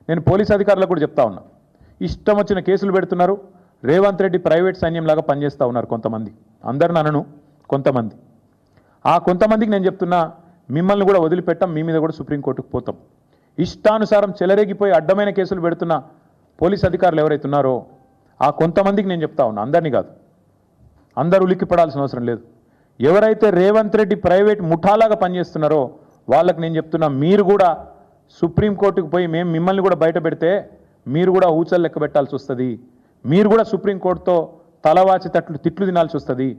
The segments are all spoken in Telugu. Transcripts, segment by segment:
నేను పోలీస్ అధికారులకు కూడా చెప్తా ఉన్నా, ఇష్టం వచ్చిన కేసులు పెడుతున్నారు. రేవంత్ రెడ్డి ప్రైవేట్ సైన్యంలాగా పనిచేస్తూ ఉన్నారు కొంతమంది, అందరిని అనను, కొంతమంది. ఆ కొంతమందికి నేను చెప్తున్నా, మిమ్మల్ని కూడా వదిలిపెట్టాం, మీ మీద కూడా సుప్రీంకోర్టుకు పోతాం. ఇష్టానుసారం చెలరేగిపోయి అడ్డమైన కేసులు పెడుతున్న పోలీస్ అధికారులు ఎవరైతే ఉన్నారో ఆ కొంతమందికి నేను చెప్తా ఉన్నా, అందరినీ కాదు, అందరూ ఉలిక్కిపడాల్సిన అవసరం లేదు. ఎవరైతే రేవంత్ రెడ్డి ప్రైవేట్ ముఠాలాగా పనిచేస్తున్నారో వాళ్ళకి నేను చెప్తున్నా, మీరు కూడా సుప్రీంకోర్టుకు పోయి మేము మిమ్మల్ని కూడా బయట పెడితే మీరు కూడా ఊచలు లెక్క పెట్టాల్సి వస్తుంది. మీరు కూడా సుప్రీంకోర్టుతో తలవాచి తిట్లు తినాల్సి వస్తుంది.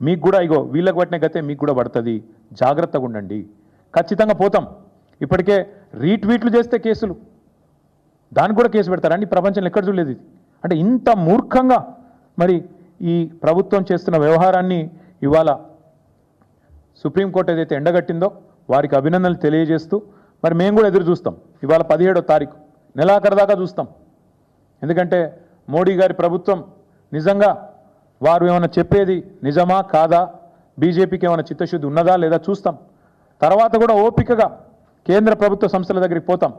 మీకు కూడా ఇగో వీళ్ళకి పట్టిన గతే మీకు కూడా పడుతుంది. జాగ్రత్తగా ఉండండి. ఖచ్చితంగా పోతాం. ఇప్పటికే రీట్వీట్లు చేస్తే కేసులు, దానికి కూడా కేసు పెడతారండి. ప్రపంచంలో ఎక్కడ చూడలేదు ఇది. అంటే ఇంత మూర్ఖంగా మరి ఈ ప్రభుత్వం చేస్తున్న వ్యవహారాన్ని ఇవాళ సుప్రీంకోర్టు ఏదైతే ఎండగట్టిందో వారికి అభినందనలు తెలియజేస్తూ మరి మేము కూడా ఎదురు చూస్తాం. ఇవాళ 17వ తారీఖు నెలాఖరు దాకా చూస్తాం. ఎందుకంటే మోడీ గారి ప్రభుత్వం నిజంగా వారు ఏమైనా చెప్పేది నిజమా కాదా, బీజేపీకి ఏమైనా చిత్తశుద్ధి ఉన్నదా లేదా చూస్తాం. తర్వాత కూడా ఓపికగా కేంద్ర ప్రభుత్వ సంస్థల దగ్గరికి పోతాం.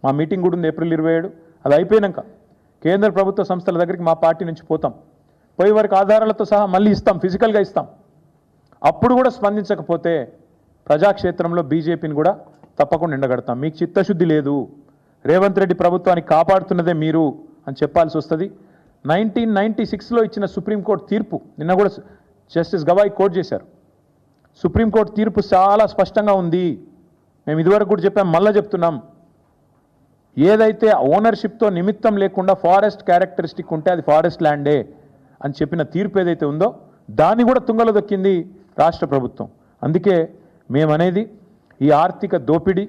మా మీటింగ్ కూడా ఉంది ఏప్రిల్ 27. అది అయిపోయాక కేంద్ర ప్రభుత్వ సంస్థల దగ్గరికి మా పార్టీ నుంచి పోతాం. పోయి వారికి ఆధారాలతో సహా మళ్ళీ ఇస్తాం, ఫిజికల్గా ఇస్తాం. అప్పుడు కూడా స్పందించకపోతే ప్రజాక్షేత్రంలో బీజేపీని కూడా తప్పకుండా ఎండగడతాం. మీకు చిత్తశుద్ధి లేదు, రేవంత్ రెడ్డి ప్రభుత్వాన్ని కాపాడుతున్నదే మీరు అని చెప్పాల్సి వస్తుంది. 1996లో ఇచ్చిన సుప్రీంకోర్టు తీర్పు నిన్న కూడా జస్టిస్ గవాయ్ కోట్ చేశారు. సుప్రీంకోర్టు తీర్పు చాలా స్పష్టంగా ఉంది. మేము ఇదివరకు కూడా చెప్పాం, మళ్ళీ చెప్తున్నాం. ఏదైతే ఓనర్షిప్తో నిమిత్తం లేకుండా ఫారెస్ట్ క్యారెక్టరిస్టిక్ ఉంటే అది ఫారెస్ట్ ల్యాండే అని చెప్పిన తీర్పు ఏదైతే ఉందో దాన్ని కూడా తుంగలో దొక్కింది రాష్ట్ర ప్రభుత్వం. అందుకే మేమనేది ఈ ఆర్థిక దోపిడీ,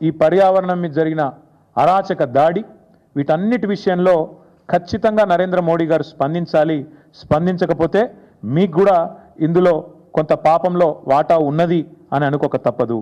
ఈ పర్యావరణం మీద జరిగిన అరాచక దాడి, వీటన్నిటి విషయంలో ఖచ్చితంగా నరేంద్ర మోడీ గారు స్పందించాలి. స్పందించకపోతే మీకు కూడా ఇందులో కొంత పాపంలో వాటా ఉన్నది అని అనుకోక తప్పదు.